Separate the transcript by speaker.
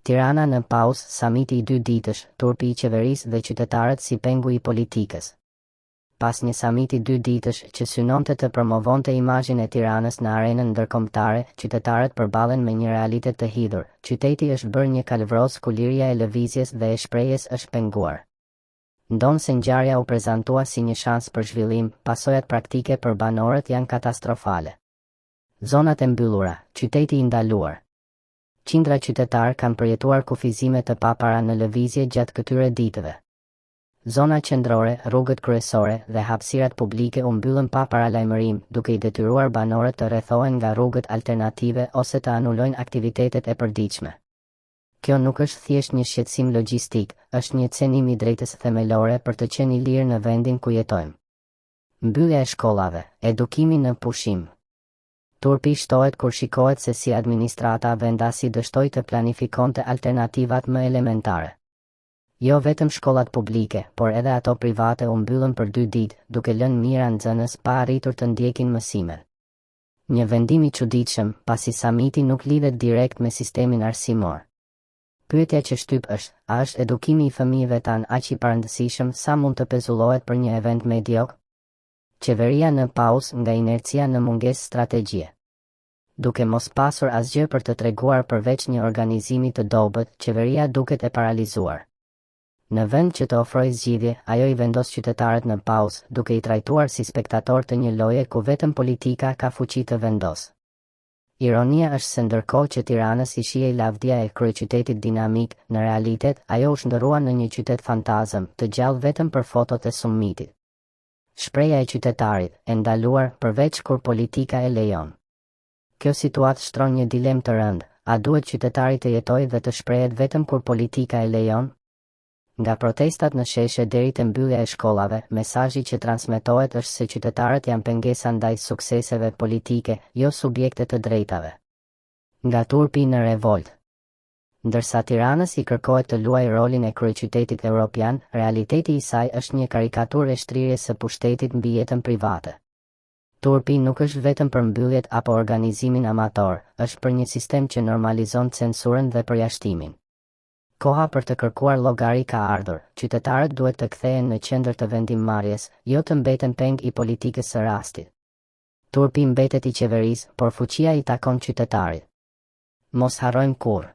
Speaker 1: Tirana në pauzë, samiti i 2 ditësh, turpi i qeverisë dhe qytetarët si pengu i politikës. Pas një samiti 2 ditësh që synonte të promovonte imazhin e Tiranës në arenën ndërkombëtare, qytetarët përballen me një realitet të hidhur. Qyteti është bërë një kalvros ku liria e lëvizjes dhe e shprehjes është penguar. Ndonë se ngjarja u prezantua si një shans për zhvillim, pasojat praktike për banorët janë katastrofale. Zonat e mbyllura, qyteti i ndaluar. Qindra qytetar kanë përjetuar kufizime të papara në lëvizje gjatë këtyre ditëve. Zona qendrore, rrugët kryesore dhe hapësirat publike u mbyllën pa paralajmërim, duke i detyruar banorët të rrethohen nga rrugët alternative ose të anulojnë aktivitetet e përditshme. Kjo nuk është thjesht një shqetësim logjistik, është një cenim i drejtës themelore për të qenë i lirë në vendin ku jetojmë. Mbyllja e shkollave, edukimi në pushim. Turpi shtohet kur shikohet se si administrata vendasi dështoi të planifikonte alternativat më elementare. Jo vetëm shkollat publike, por edhe ato private u mbyllën për 2 ditë, duke lënë mijëra nxënës pa arritur të ndjekin mësimet. Një vendim i çuditshëm, pasi samiti nuk lidhet direkt me sistemin arsimor. Pyetja që shtyp është, a është edukimi i fëmijëve tan aq i parëndësishëm sa mund të pezullohet për një event mediokr? Qeveria në pauzë nga inercia në mungesë strategjie. Duke mos pasur asgjë për të treguar përveç një organizimi të dobët, qeveria duket e paralizuar. Në vend që të ofrojë zgjidhje, ajo i vendos qytetarët në pauzë, duke i trajtuar si spektator të një loje ku vetëm politika ka fuqi të vendosë. Ironia është se ndërkohë që Tiranës i shihej lavdia e kryeqytetit dinamik, në realitet ajo u shndërrua në një qytet fantazëm, të gjallë vetëm për fotot e summitit. Shpreha e qytetarit, e ndaluar, përveç kur politika e lejon. Kjo situatë shtron një dilemë të rëndë, a duhet qytetari të jetojë dhe të shprehet vetëm kur politika e lejon? Nga protestat në sheshe deri te mbyllja e shkollave, mesazhi që transmetohet është se qytetarët janë pengesa ndaj sukseseve politike, jo subjekte të drejtave. Nga turpi në revolt. Ndërsa Tiranës i kërkohet të luajë rolin e kryeqytetit evropian, realiteti i saj është një karikaturë e shtrirjes së pushtetit mbi jetën private. Turpi nuk është vetëm për mbylljet apo organizimin amator, është për një sistem që normalizon censurën dhe përjashtimin. Koha për të kërkuar llogari ka ardhur. Qytetarët duhet të kthehen në qendër të vendimmarrjes, jo të mbeten peng i politikës së rastit. Turpi mbetet i qeverisë, por fuqia i takon qytetarit. Mos harrojmë kurrë.